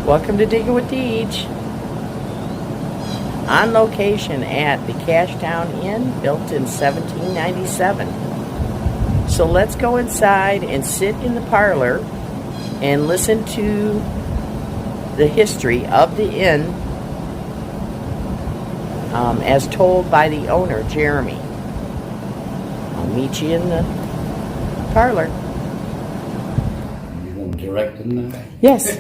Welcome to Digging with Deej. On location at the Cashtown Inn, built in 1797. So let's go inside and sit in the parlor and listen to the history of the inn as told by the owner, Jeremy. I'll meet you in the parlor. You want to direct in that? Yes.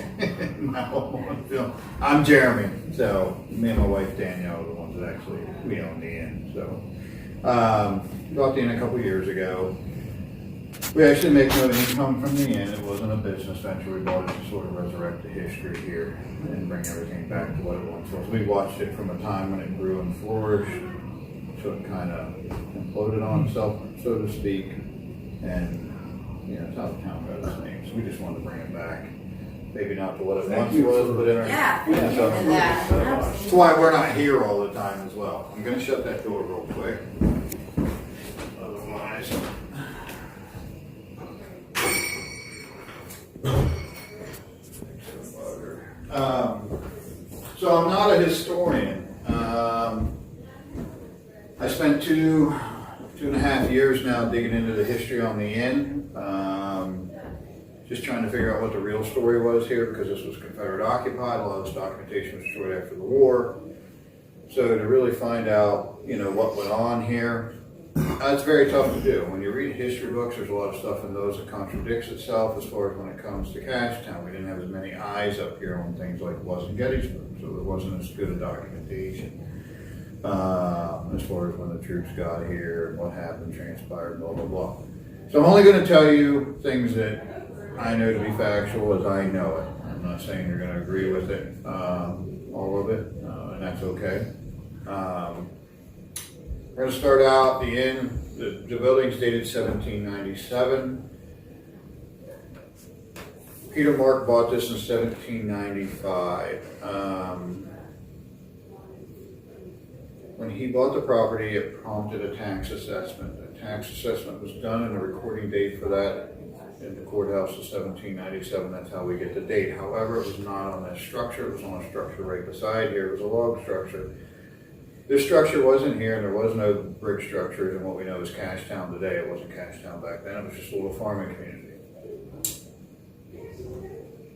No, I'm Jeremy. So me and my wife Danielle are the ones that actually we own the inn. So bought the inn a couple years ago. We actually make no income from the inn. It wasn't a business venture. We bought it to sort of resurrect the history here and bring everything back to what it once was. We watched it from a time when it grew and flourished, so it kind of imploded on itself, so to speak. And it's how the town got its name. So we just wanted to bring it back. Maybe not to what it once was, but in our That's why we're not here all the time as well. I'm going to shut that door real quick. Otherwise. So I'm not a historian. I spent two and a half years now digging into the history on the inn. Just trying to figure out what the real story was here, because this was Confederate occupied. A lot of this documentation was destroyed after the war. So to really find out, what went on here, it's very tough to do. When you read history books, there's a lot of stuff in those that contradicts itself as far as when it comes to Cashtown. We didn't have as many eyes up here on things like it was in Gettysburg, so there wasn't as good a documentation as far as when the troops got here and what happened, transpired, blah, blah, blah. So I'm only going to tell you things that I know to be factual as I know it. I'm not saying you're going to agree with it, all of it, and that's okay. We're going to start out the inn. The building's dated 1797. Peter Mark bought this in 1795. When he bought the property, it prompted a tax assessment. A tax assessment was done and a recording date for that in the courthouse of 1797. That's how we get the date. However, it was not on this structure. It was on a structure right beside here. It was a log structure. This structure wasn't here, and there was no brick structures in what we know as Cashtown today. It wasn't Cashtown back then. It was just a little farming community.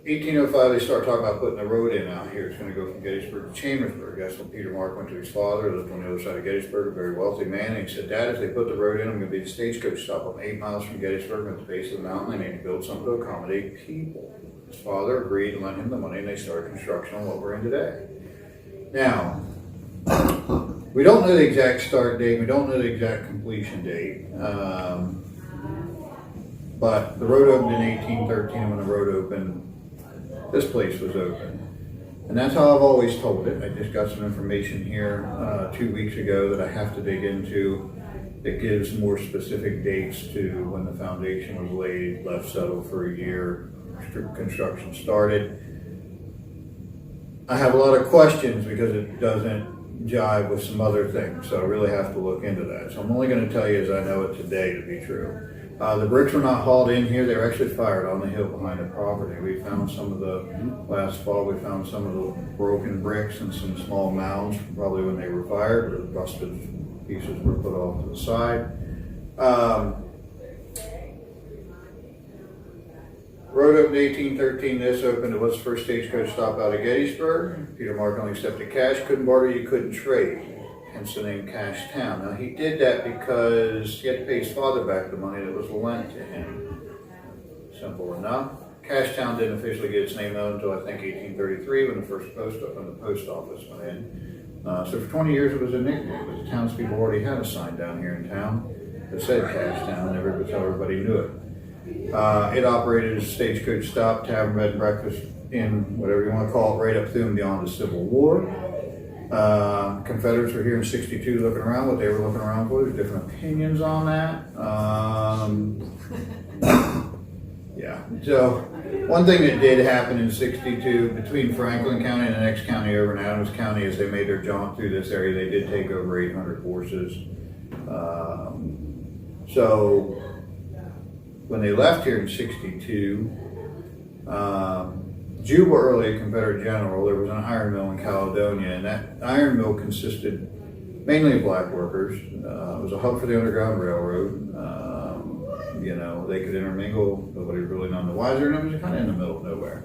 1805, they start talking about putting a road in out here. It's going to go from Gettysburg to Chambersburg. That's when Peter Mark went to his father, lived on the other side of Gettysburg, a very wealthy man. And he said, "Dad, if they put the road in, I'm going to be the stagecoach stop. I'm 8 miles from Gettysburg at the base of the mountain. They need to build something to accommodate people." His father agreed and lent him the money, and they started construction on what we're in today. Now, we don't know the exact start date. We don't know the exact completion date. But the road opened in 1813, and when the road opened, this place was open. And that's how I've always told it. I just got some information here 2 weeks ago that I have to dig into that gives more specific dates to when the foundation was laid, left settled for a year, construction started. I have a lot of questions because it doesn't jive with some other things, so I really have to look into that. So I'm only going to tell you as I know it today to be true. The bricks were not hauled in here. They were actually fired on the hill behind the property. We found some of the, last fall, we found some of the broken bricks and some small mounds, probably when they were fired, or the rusted pieces were put off to the side. Road opened in 1813, this opened. It was the first stagecoach stop out of Gettysburg. Peter Mark only accepted cash, couldn't barter, you couldn't trade. Hence the name Cashtown. Now he did that because he had to pay his father back the money that was lent to him. Simple enough. Cashtown didn't officially get its name though until I think 1833 when the post office went in. So for 20 years it was a nickname, but the townspeople already had a sign down here in town that said Cashtown, and everybody knew it. It operated as a stagecoach stop, tavern, bed and breakfast, inn, whatever you want to call it, right up through and beyond the Civil War. Confederates were here in 62 looking around. What they were looking around for, there's different opinions on that. Yeah, so one thing that did happen in 62 between Franklin County and the next county over in Adams County, as they made their jaunt through this area, they did take over 800 horses. So when they left here in 62, Jubal Early, a Confederate general, there was an iron mill in Caledonia, and that iron mill consisted mainly of black workers. It was a hub for the Underground Railroad. They could intermingle. Nobody really none the wiser, and it was kind of in the middle of nowhere.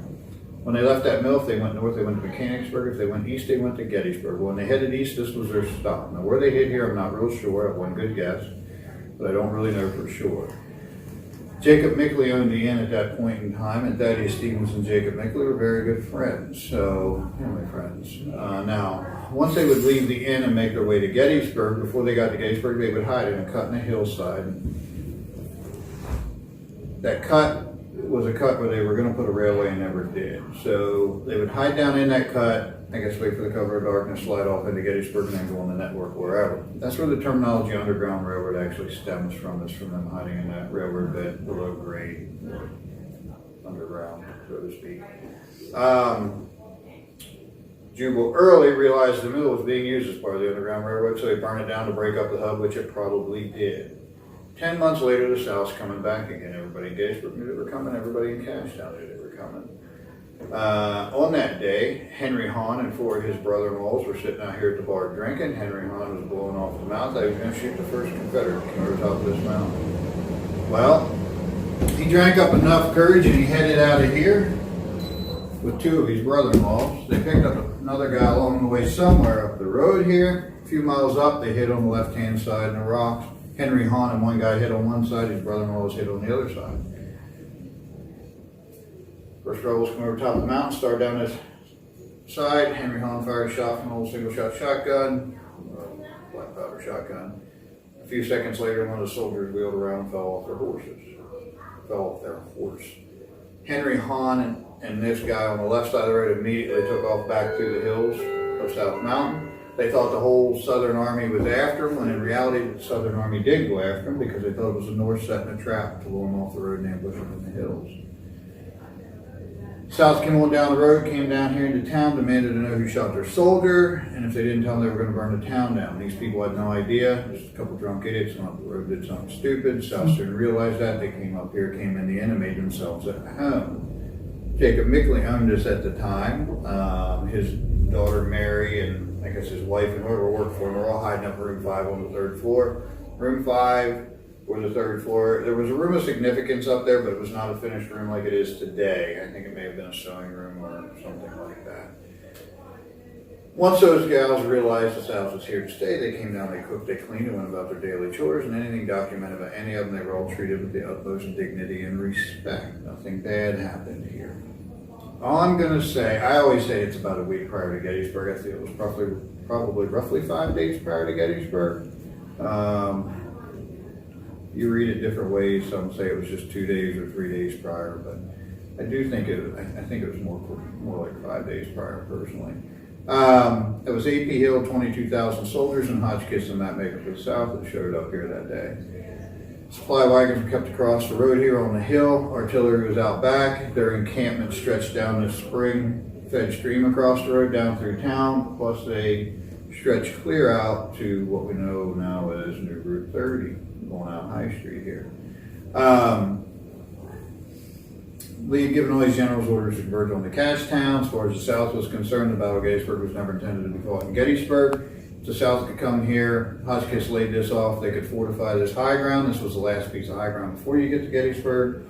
When they left that mill, if they went north, they went to Mechanicsburg. If they went east, they went to Gettysburg. When they headed east, this was their stop. Now, where they hit here, I'm not real sure. I have one good guess, but I don't really know for sure. Jacob Mickley owned the inn at that point in time, and Thaddeus Stevens and Jacob Mickley were very good friends, so family friends. Now, once they would leave the inn and make their way to Gettysburg, before they got to Gettysburg, they would hide in a cut in the hillside. That cut was a cut where they were going to put a railway and never did. So they would hide down in that cut, I guess wait for the cover of darkness, slide off into Gettysburg, and then go on the network wherever. That's where the terminology Underground Railroad actually stems from, is from them hiding in that railroad bed below grade, underground, so to speak. Jubal Early realized the mill was being used as part of the Underground Railroad, so he burned it down to break up the hub, which it probably did. 10 months later, the South's coming back again. Everybody in Gettysburg knew they were coming. Everybody in Cashtown knew they were coming. On that day, Henry Hahn and four of his brother-in-laws were sitting out here at the bar drinking. Henry Hahn was blowing off the mouth. They was going to shoot the first Confederate king over the top of this mountain. Well, he drank up enough courage and he headed out of here with two of his brother-in-laws. They picked up another guy along the way somewhere up the road here. A few miles up, they hit on the left-hand side in the rocks. Henry Hahn and one guy hit on one side, his brother-in-law was hit on the other side. First rebels come over top of the mountain, started down this side. Henry Hahn fired a shot from an old single-shot shotgun, black powder shotgun. A few seconds later, one of the soldiers wheeled around and fell off their horse. Henry Hahn and this guy on the left side of the road immediately took off back through the hills of South Mountain. They thought the whole Southern Army was after them, when in reality the Southern Army did go after them because they thought it was the North setting a trap to lure them off the road and ambush them in the hills. South came on down the road, came down here into town, demanded to know who shot their soldier, and if they didn't tell them, they were going to burn the town down. These people had no idea. Just a couple drunk idiots on the road did something stupid. South soon realized that. They came up here, came in the inn, and made themselves at home. Jacob Mickley owned this at the time. His daughter Mary and I guess his wife and whoever worked for him were all hiding up room 5 on the 3rd floor. Room 5 or the 3rd floor. There was a room of significance up there, but it was not a finished room like it is today. I think it may have been a sewing room or something like that. Once those gals realized this house was here to stay, they came down, they cooked, they cleaned, and went about their daily chores, and anything documented about any of them, they were all treated with the utmost dignity and respect. Nothing bad happened here. All I'm going to say, I always say it's about a week prior to Gettysburg. I feel it was probably roughly 5 days prior to Gettysburg. You read it different ways. Some say it was just 2 days or 3 days prior, but I do think I think it was more like 5 days prior personally. It was A.P. Hill, 22,000 soldiers, and Hotchkiss and Mapmaker for the South that showed up here that day. Supply wagons were kept across the road here on the hill. Artillery was out back. Their encampment stretched down this spring-fed stream across the road down through town, plus they stretched clear out to what we know now as New Route 30, going out High Street here. Lee had given all these generals orders to converge on to Cashtown. As far as the South was concerned, the Battle of Gettysburg was never intended to be fought in Gettysburg. If the South could come here, Hotchkiss laid this off. They could fortify this high ground. This was the last piece of high ground before you get to Gettysburg.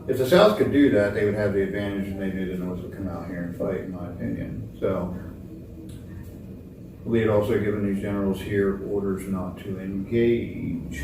If the South could do that, they would have the advantage, and they knew the North would come out here and fight, in my opinion. So Lee had also given these generals here orders not to engage.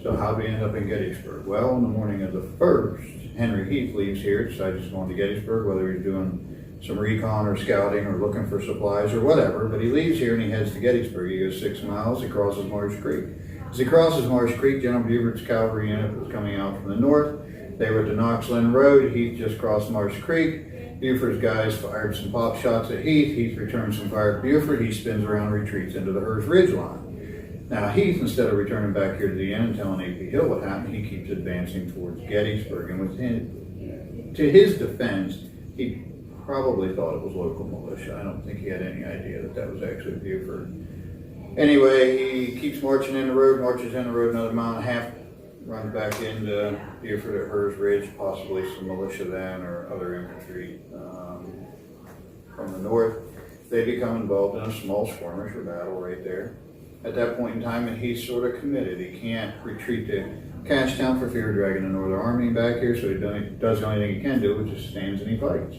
So how do we end up in Gettysburg? Well, on the morning of the 1st, Henry Heath leaves here, decides he's going to Gettysburg, whether he's doing some recon or scouting or looking for supplies or whatever, but he leaves here and he heads to Gettysburg. He goes 6 miles, he crosses Marsh Creek. As he crosses Marsh Creek, General Bubert's cavalry unit was coming out from the north. They were at the Knoxland Road. Heath just crossed Marsh Creek. Buford's guys fired some pop shots at Heath. Heath returned some fire at Buford. He spins around, retreats into the Hurst Ridge line. Now Heath, instead of returning back here to the inn and telling A.P. Hill what happened, he keeps advancing towards Gettysburg. And to his defense, he probably thought it was local militia. I don't think he had any idea that that was actually Buford. Anyway, he keeps marching in the road, marches in the road another mile and a half, runs back into Beaufort at Hers Ridge, possibly some militia then or other infantry from the north. They become involved in a small skirmish or battle right there. At that point in time, and he's sort of committed. He can't retreat to Cashtown for fear of dragging the Northern Army back here, so he does the only thing he can do, which is stands and he fights.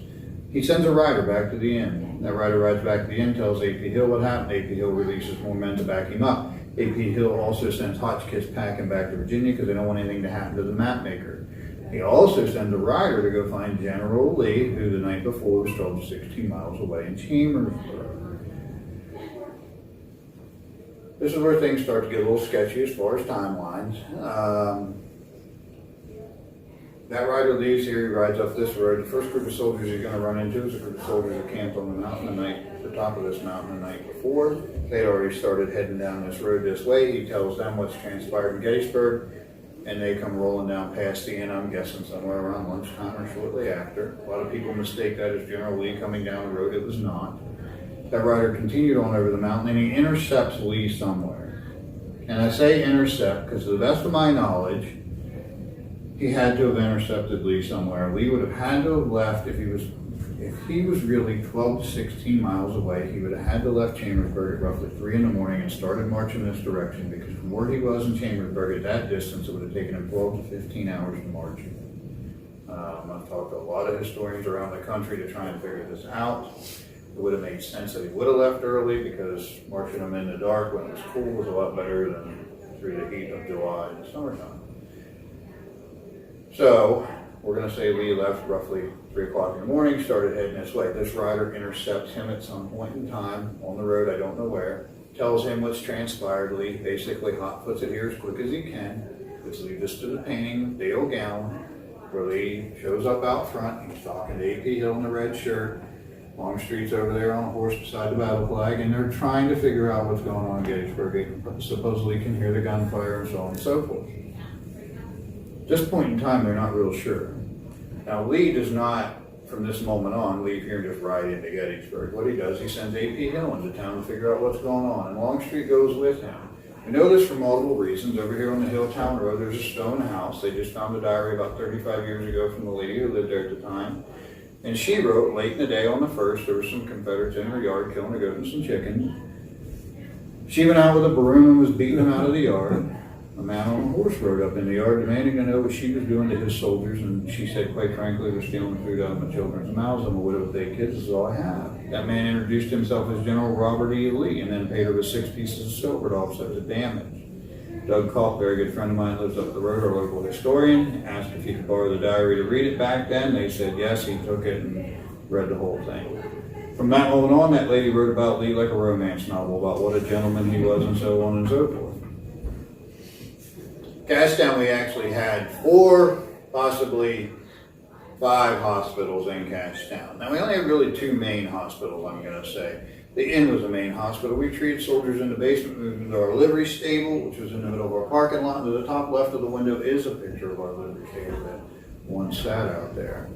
He sends a rider back to the inn. That rider rides back to the inn, tells A.P. Hill what happened. A.P. Hill releases more men to back him up. A.P. Hill also sends Hotchkiss packing back to Virginia because they don't want anything to happen to the map maker. He also sends a rider to go find General Lee, who the night before was 12 to 16 miles away in Chambersburg. This is where things start to get a little sketchy as far as timelines. That rider leaves here, he rides up this road. The first group of soldiers he's going to run into is a group of soldiers that camped on the mountain the top of this mountain the night before. They'd already started heading down this road this way. He tells them what's transpired in Gettysburg, and they come rolling down past the inn, I'm guessing somewhere around lunchtime or shortly after. A lot of people mistake that as General Lee coming down the road. It was not. That rider continued on over the mountain, and he intercepts Lee somewhere. And I say intercept because to the best of my knowledge, he had to have intercepted Lee somewhere. Lee would have had to have left if he was really 12 to 16 miles away. He would have had to left Chambersburg at roughly 3 in the morning and started marching this direction, because from where he was in Chambersburg at that distance, it would have taken him 12 to 15 hours to march. I've talked to a lot of historians around the country to try and figure this out. It would have made sense that he would have left early, because marching him in the dark when it was cool was a lot better than through the heat of July in the summertime. So we're going to say Lee left roughly 3 o'clock in the morning, started heading this way. This rider intercepts him at some point in time on the road, I don't know where, tells him what's transpired. Lee basically hot-foots it here as quick as he can, which leads us to the painting of Dale Gown, where Lee shows up out front. He's talking to A.P. Hill in the red shirt. Longstreet's over there on a horse beside the battle flag, and they're trying to figure out what's going on in Gettysburg. They supposedly can hear the gunfire and so on and so forth. At this point in time, they're not real sure. Now, Lee does not, from this moment on, leave here and just ride into Gettysburg. What he does, he sends A.P. Hill into town to figure out what's going on, and Longstreet goes with him. We know this for multiple reasons. Over here on the Hilltown Road, there's a stone house. They just found a diary about 35 years ago from the lady who lived there at the time. And she wrote, late in the day on the 1st, there were some Confederates in her yard killing a goat and some chickens. She went out with a broom and was beating them out of the yard. A man on a horse rode up in the yard demanding to know what she was doing to his soldiers, and she said, quite frankly, they're stealing food out of my children's mouths. I'm a widow with 8 kids, this is all I have. That man introduced himself as General Robert E. Lee, and then paid her with 6 pieces of silver to offset the damage. Doug Culp, a very good friend of mine, lives up the road, our local historian, asked if he could borrow the diary to read it back then. They said yes. He took it and read the whole thing. From that moment on, that lady wrote about Lee like a romance novel, about what a gentleman he was and so on and so forth. Cashtown, we actually had 4, possibly 5 hospitals in Cashtown. Now, we only have really 2 main hospitals, I'm going to say. The inn was the main hospital. We treated soldiers in the basement, moved into our livery stable, which was in the middle of our parking lot. To the top left of the window is a picture of our livery stable that one sat out there.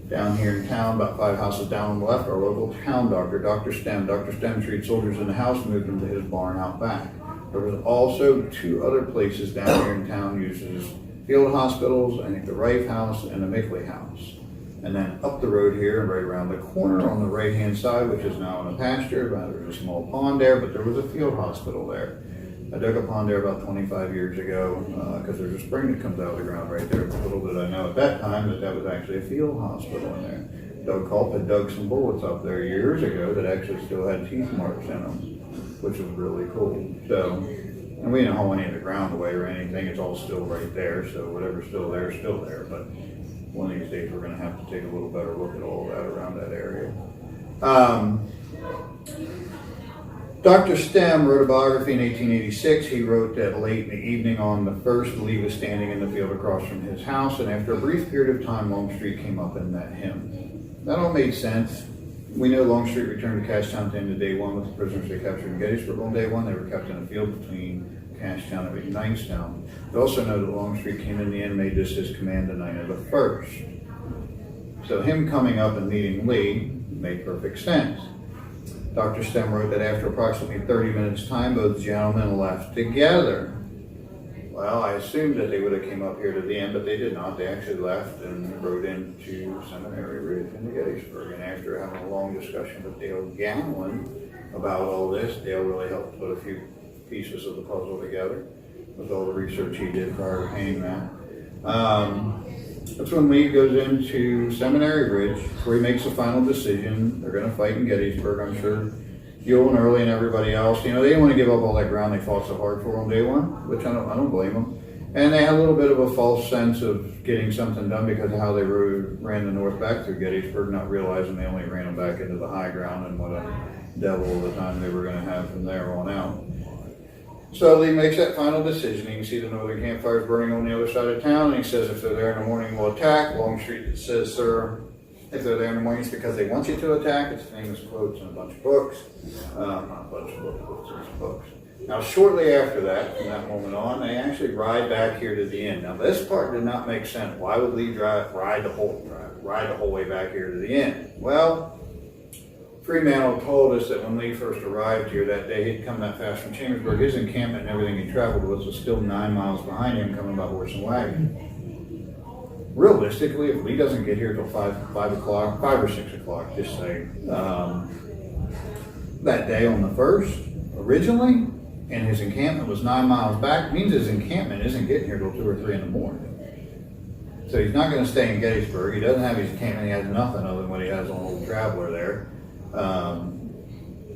Down here in town, about 5 houses down on the left, our local town doctor, Dr. Stem. Dr. Stem treated soldiers in the house, moved them to his barn out back. There was also 2 other places down here in town used as field hospitals, I think the Rife House and the Mickley House. And then up the road here, right around the corner on the right-hand side, which is now in a pasture, there's a small pond there, but there was a field hospital there. I dug a pond there about 25 years ago because there's a spring that comes out of the ground right there. Little did I know at that time that was actually a field hospital in there. Doug Culp had dug some bullets up there years ago that actually still had teeth marks in them, which was really cool. So, and we didn't haul any of the ground away or anything. It's all still right there, so whatever's still there is still there. But one of these days we're going to have to take a little better look at all that around that area. Dr. Stem wrote a biography in 1886. He wrote that late in the evening on the 1st, Lee was standing in the field across from his house, and after a brief period of time, Longstreet came up and met him. That all made sense. We know Longstreet returned to Cashtown at the end of day 1 with the prisoners they captured in Gettysburg. On day 1, they were kept in a field between Cashtown and Knightstown. We also know that Longstreet came in the end, made this his command the night of the 1st. So him coming up and meeting Lee made perfect sense. Dr. Stem wrote that after approximately 30 minutes time, both gentlemen left together. Well, I assumed that they would have came up here to the end, but they did not. They actually left and rode into Seminary Ridge into Gettysburg. And after having a long discussion with Dale Ganlin about all this, Dale really helped put a few pieces of the puzzle together with all the research he did prior to paying that. That's when Lee goes into Seminary Ridge, where he makes the final decision. They're going to fight in Gettysburg, I'm sure. Ewell and Early and everybody else, they didn't want to give up all that ground they fought so hard for on day one, which I don't blame them. And they had a little bit of a false sense of getting something done because of how they ran the North back through Gettysburg, not realizing they only ran them back into the high ground and what a devil of a time they were going to have from there on out. So Lee makes that final decision. You can see the Northern campfires burning on the other side of town, and he says if they're there in the morning, we'll attack. Longstreet says, sir, if they're there in the morning, it's because they want you to attack. It's famous quotes in a bunch of books. Not a bunch of books, it's books. Now, shortly after that, from that moment on, they actually ride back here to the end. Now, this part did not make sense. Why would Lee ride the whole way back here to the end? Well, Fremantle told us that when Lee first arrived here that day, he'd come that fast from Chambersburg. His encampment and everything he traveled with was still 9 miles behind him, coming by horse and wagon. Realistically, if Lee doesn't get here till 5 or 6 o'clock, just say, that day on the 1st, originally, and his encampment was 9 miles back, means his encampment isn't getting here till 2 or 3 in the morning. So he's not going to stay in Gettysburg. He doesn't have his encampment. He has nothing other than what he has on Old Traveler there.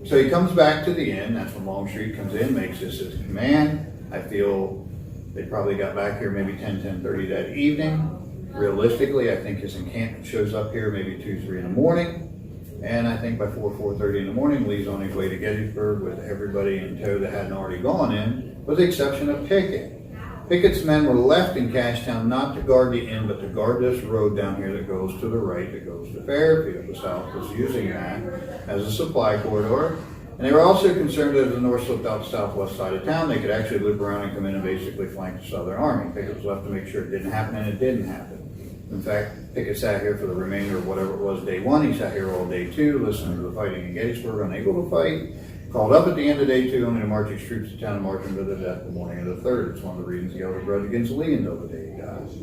So he comes back to the inn. That's when Longstreet comes in, makes this his command. I feel they probably got back here maybe 10:30 that evening. Realistically, I think his encampment shows up here maybe 2, 3 in the morning. And I think by 4:30 in the morning, Lee's on his way to Gettysburg with everybody in tow that hadn't already gone in, with the exception of Pickett. Pickett's men were left in Cashtown not to guard the inn, but to guard this road down here that goes to the right, that goes to Fairfield. The South was using that as a supply corridor. And they were also concerned that if the North slipped out the southwest side of town, they could actually loop around and come in and basically flank the Southern Army. Pickett was left to make sure it didn't happen, and it didn't happen. In fact, Pickett sat here for the remainder of whatever it was, day 1. He sat here all day 2, listening to the fighting in Gettysburg, unable to fight. Called up at the end of day 2, only to march his troops to town and march them to their death the morning of the 3rd. It's one of the reasons he held a grudge against Lee until the day he dies.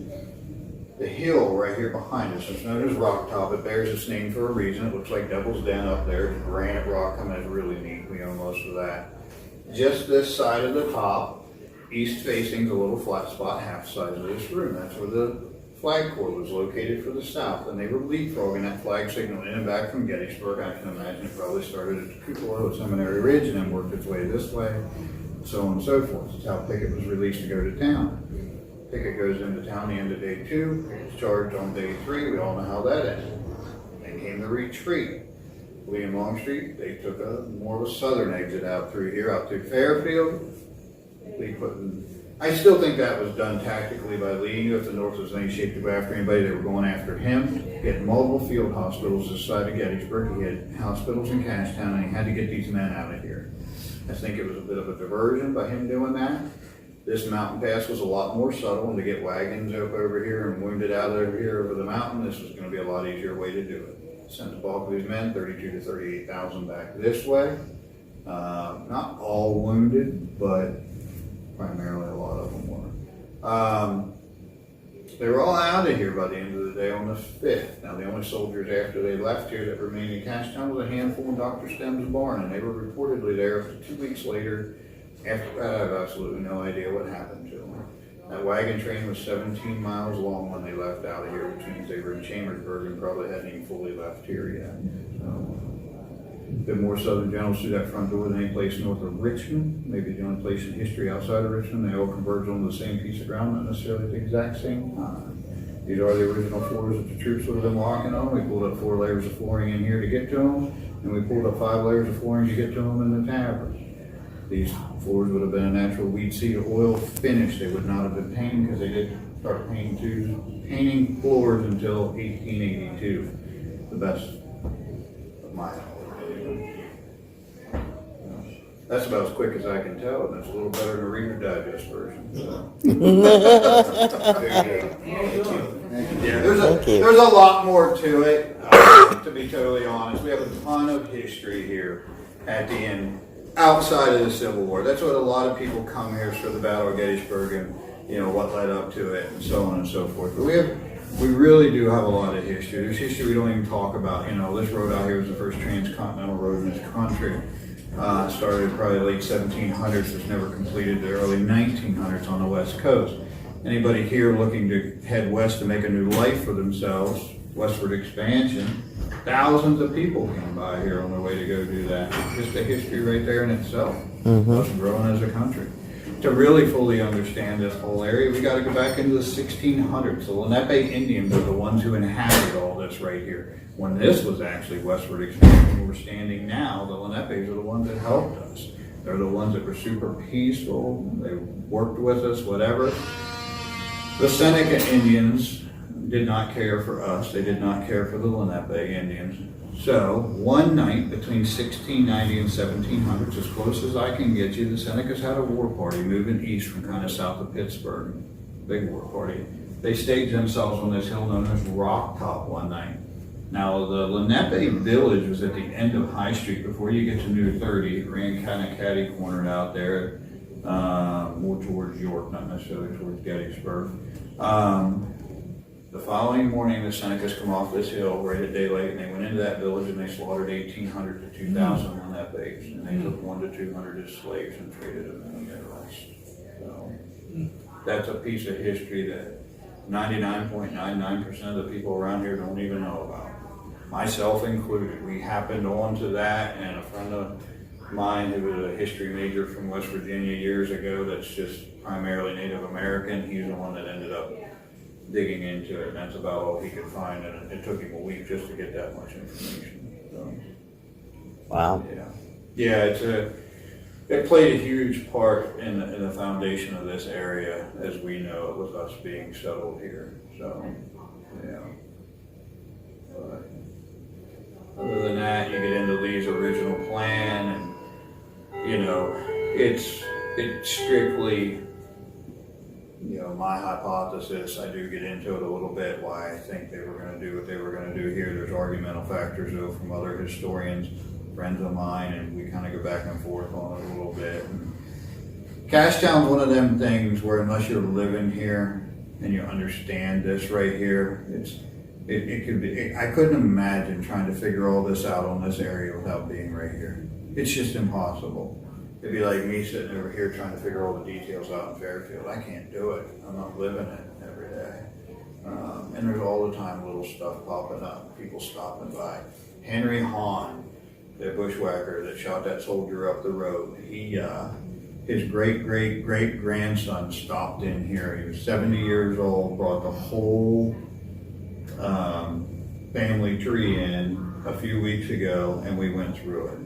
The hill right here behind us is known as Rock Top. It bears its name for a reason. It looks like Devil's Den up there. It's granite rock. I mean, it's really neat. We own most of that. Just this side of the top, east facing, the little flat spot, half the size of this room. That's where the flag corps was located for the South, and they were leapfrogging that flag signal in and back from Gettysburg. I can imagine it probably started at Tupelo at Seminary Ridge and then worked its way this way, so on and so forth. That's how Pickett was released to go to town. Pickett goes into town the end of day 2. Pickett was charged on day 3. We all know how that ended. Then came the retreat. Lee and Longstreet, they took more of a southern exit out through here, out through Fairfield. Lee I still think that was done tactically by Lee. He knew if the North was in any shape to go after anybody, they were going after him. He had multiple field hospitals this side of Gettysburg. He had hospitals in Cashtown, and he had to get these men out of here. I think it was a bit of a diversion by him doing that. This mountain pass was a lot more subtle, and to get wagons up over here and wounded out over here over the mountain, this was going to be a lot easier way to do it. Sent the bulk of these men, 32 to 38,000 back this way. Not all wounded, but primarily a lot of them were. They were all out of here by the end of the day on the 5th. Now, the only soldiers after they left here that remained in Cashtown was a handful in Dr. Stem's barn, and they were reportedly there up to 2 weeks later. After that, I have absolutely no idea what happened to them. That wagon train was 17 miles long when they left out of here, which means they were in Chambersburg and probably hadn't even fully left here yet. Been more Southern generals through that front door than any place north of Richmond. Maybe the only place in history outside of Richmond. They all converged on the same piece of ground, not necessarily at the exact same time. These are the original floors that the troops would have been walking on. We pulled up 4 layers of flooring in here to get to them, and we pulled up 5 layers of flooring to get to them in the tavern. These floors would have been a natural weed seed oil finish. They would not have been painted because they didn't start painting floors until 1882. The best of my knowledge. That's about as quick as I can tell, and it's a little better than a Reader's Digest version. So. Yeah, there's a lot more to it. To be totally honest, we have a ton of history here at the end. outside of the Civil War. That's what a lot of people come here for, the Battle of Gettysburg and, you know, what led up to it and so on and so forth. But we really do have a lot of history. There's history we don't even talk about. You know, this road out here was the first transcontinental road in this country. Started probably late 1700s, was never completed the early 1900s on the West Coast. Anybody here looking to head west to make a new life for themselves, westward expansion, thousands of people came by here on their way to go do that. Just the history right there in itself. Us growing as a country. To really fully understand this whole area, we got to go back into the 1600s. The Lenape Indians are the ones who inhabited all this right here. When this was actually westward expansion, where we're standing now, the Lenapes are the ones that helped us. They're the ones that were super peaceful. They worked with us, whatever. The Seneca Indians did not care for us. They did not care for the Lenape Indians. So one night between 1690 and 1700, as close as I can get you, the Senecas had a war party moving east from kind of south of Pittsburgh. Big war party. They staged themselves on this hill known as Rock Top one night. Now the Lenape village was at the end of High Street before you get to New 30. It ran kind of catty-cornered out there, more towards York, not necessarily towards Gettysburg. The following morning, the Senecas come off this hill right at daylight, and they went into that village and they slaughtered 1,800 to 2,000 Lenapes, and they took 100 to 200 as slaves and traded them in the Midwest. So that's a piece of history that 99.99% of the people around here don't even know about, myself included. We happened onto that, and a friend of mine who was a history major from West Virginia years ago that's just primarily Native American, he's the one that ended up digging into it, and that's about all he could find, and it took him a week just to get that much information. So, Wow. Yeah, it played a huge part in the foundation of this area, as we know it, with us being settled here. So, yeah. But other than that, you get into Lee's original plan, and you know, it's strictly, you know, my hypothesis. I do get into it a little bit, why I think they were going to do what they were going to do here. There's argumental factors, though, from other historians, friends of mine, and we kind of go back and forth on it a little bit. Cashtown's one of them things where unless you're living here and you understand this right here, it could be, I couldn't imagine trying to figure all this out on this area without being right here. It's just impossible. It'd be like me sitting over here trying to figure all the details out in Fairfield. I can't do it. I'm not living it every day. And there's all the time little stuff popping up, people stopping by. Henry Hahn, the bushwhacker that shot that soldier up the road, his great-great-great-grandson stopped in here. He was 70 years old, brought the whole family tree in a few weeks ago, and we went through it.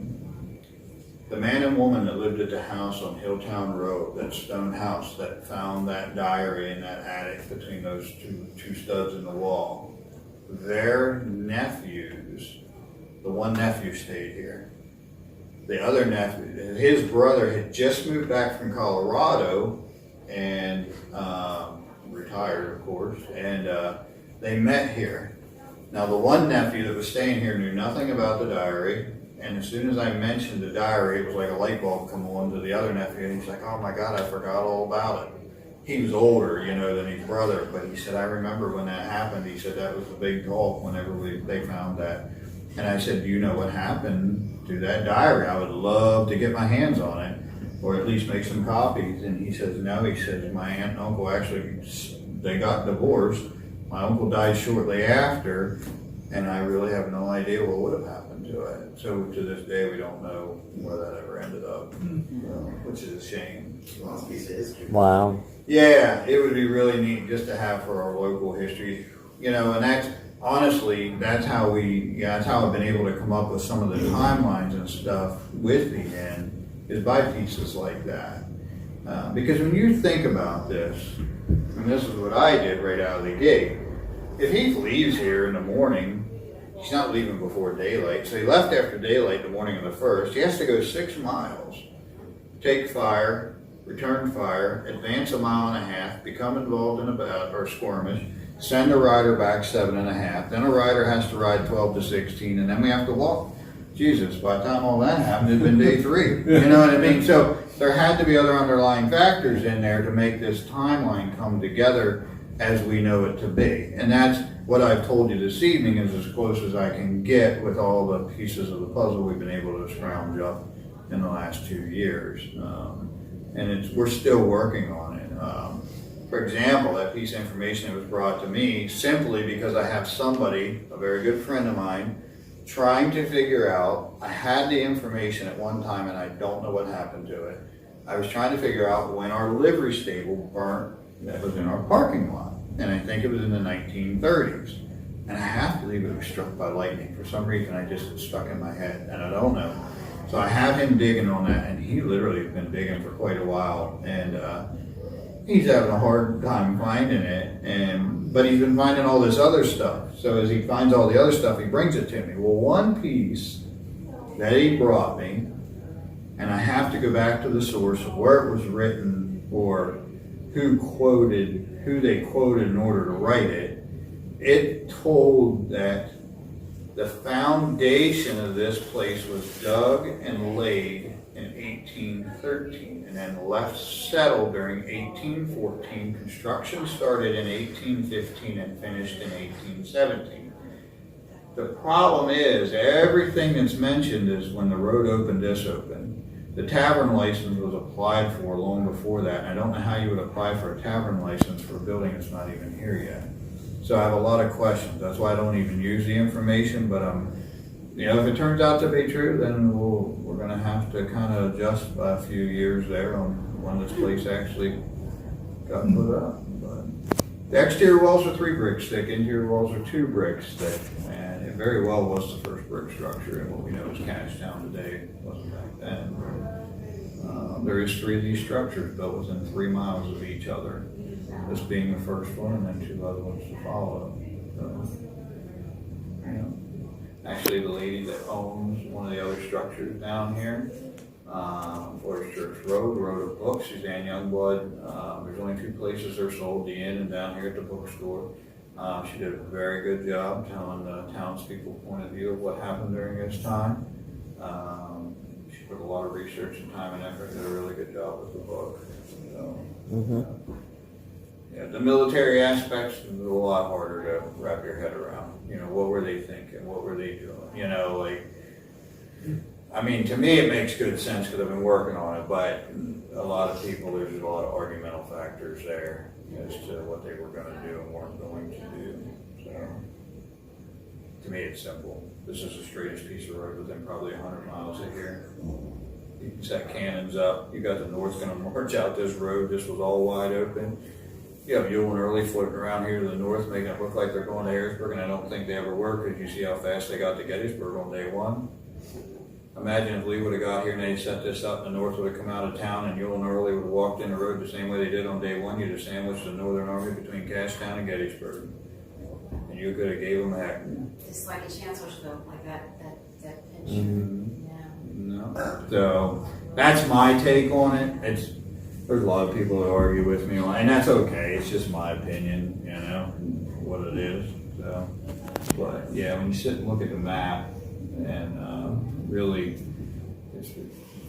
The man and woman that lived at the house on Hilltown Road, that stone house that found that diary in that attic between those two studs in the wall, their nephews, the one nephew stayed here. The other nephew, his brother had just moved back from Colorado and retired, of course, and they met here. Now the one nephew that was staying here knew nothing about the diary. And as soon as I mentioned the diary, it was like a light bulb come on to the other nephew, and he's like, "Oh my God, I forgot all about it." He was older, you know, than his brother, but he said, "I remember when that happened." He said that was a big talk whenever they found that. And I said, "Do you know what happened to that diary? I would love to get my hands on it, or at least make some copies." And he says, "No," he says, "my aunt and uncle actually, they got divorced. My uncle died shortly after, and I really have no idea what would have happened to it." So to this day, we don't know where that ever ended up, which is a shame. Lost piece of history. Wow. Yeah, it would be really neat just to have for our local history, you know, and that's honestly, that's how I've been able to come up with some of the timelines and stuff with the inn, is by pieces like that. Because when you think about this, and this is what I did right out of the gate, if he leaves here in the morning, he's not leaving before daylight. So he left after daylight the morning of the 1st. He has to go 6 miles, take fire, return fire, advance a mile and a half, become involved in a bout or skirmish, send a rider back 7.5. Then a rider has to ride 12 to 16, and then we have to walk Jesus, by the time all that happened, it'd been day 3. You know what I mean? So there had to be other underlying factors in there to make this timeline come together as we know it to be. And that's what I've told you this evening is as close as I can get with all the pieces of the puzzle we've been able to scrounge up in the last 2 years. And we're still working on it. For example, that piece of information that was brought to me simply because I have somebody, a very good friend of mine, trying to figure out, I had the information at one time and I don't know what happened to it. I was trying to figure out when our livery stable burnt that was in our parking lot. And I think it was in the 1930s. And I have to believe it was struck by lightning. For some reason, it's stuck in my head and I don't know. So I have him digging on that, and he literally has been digging for quite a while. And he's having a hard time finding it, but he's been finding all this other stuff. So as he finds all the other stuff, he brings it to me. Well, one piece that he brought me, and I have to go back to the source of where it was written or who they quoted in order to write it. It told that the foundation of this place was dug and laid in 1813 and then left settled during 1814. Construction started in 1815 and finished in 1817. The problem is everything that's mentioned is when the road opened, this opened. The tavern license was applied for long before that, and I don't know how you would apply for a tavern license for a building that's not even here yet. So I have a lot of questions. That's why I don't even use the information, but if it turns out to be true, then we're going to have to kind of adjust by a few years there on when this place actually got put up. But the exterior walls are 3 bricks thick, interior walls are 2 bricks thick, and it very well was the first brick structure in what we know as Cashtown today. It wasn't back then. There is 3 of these structures built within 3 miles of each other. This being the first one, and then 2 other ones to follow. Actually, the lady that owns one of the other structures down here, Forest Church Road, wrote a book, Suzanne Youngblood. There's only 2 places they're sold, the inn and down here at the bookstore. She did a very good job telling the townspeople point of view of what happened during this time. She put a lot of research and time and effort, did a really good job with the book. So, yeah, the military aspects is a lot harder to wrap your head around. What were they thinking? What were they doing? To me it makes good sense because I've been working on it, but a lot of people, there's a lot of argumental factors there as to what they were going to do and weren't going to do. So, to me it's simple. This is the straightest piece of road within probably 100 miles of here. You can set cannons up. You got the North going to march out this road. This was all wide open. You have Ewell and Early floating around here to the north, making it look like they're going to Harrisburg, and I don't think they ever were, because you see how fast they got to Gettysburg on day 1. Imagine if Lee would have got here and they set this up, and the North would have come out of town, and Ewell and Early would have walked in the road the same way they did on day 1. You'd have sandwiched the Northern Army between Cashtown and Gettysburg, and you could have gave them a heck. Just like a Chancellorsville, like that pinch. No. So that's my take on it. There's a lot of people that argue with me, and that's okay. It's just my opinion, what it is. So, but yeah, when you sit and look at the map, and really, it's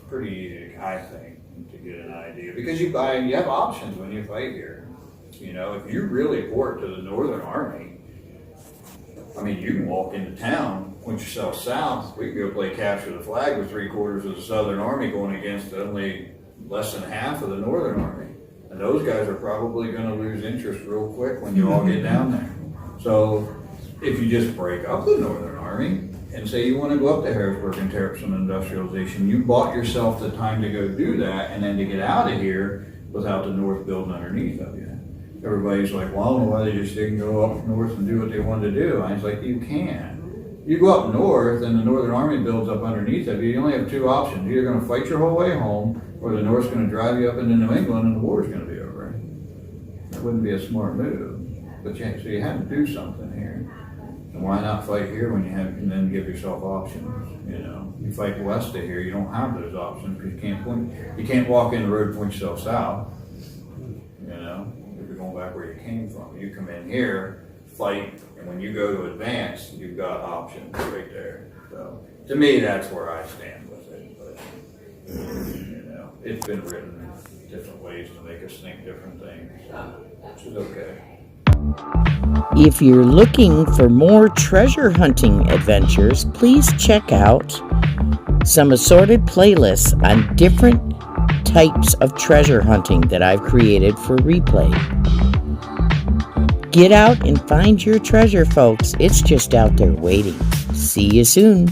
pretty easy, I think, to get an idea, because you have options when you fight here. If you really report to the Northern Army, you can walk into town, point yourself south. We can go play capture the flag with 3/4 of the Southern Army going against only less than half of the Northern Army. And those guys are probably going to lose interest real quick when you all get down there. So if you just break up the Northern Army and say you want to go up to Harrisburg and tear up some industrialization, you bought yourself the time to go do that and then to get out of here without the North building underneath of you. Everybody's like, well, I don't know why they just didn't go up north and do what they wanted to do. I was like, you can. You go up north and the Northern Army builds up underneath of you. You only have 2 options. You're either going to fight your whole way home, or the North's going to drive you up into New England and the war's going to be over. That wouldn't be a smart move. But so you had to do something here. And why not fight here when you can then give yourself options? You fight west of here, you don't have those options because you can't walk in the road and point yourself south. If you're going back where you came from, you come in here, fight And when you go to advanced, you've got options right there. So to me, that's where I stand with it. But you know, it's been written different ways to make us think different things, which is okay. If you're looking for more treasure hunting adventures, please check out some assorted playlists on different types of treasure hunting that I've created for replay. Get out and find your treasure, folks. It's just out there waiting. See you soon.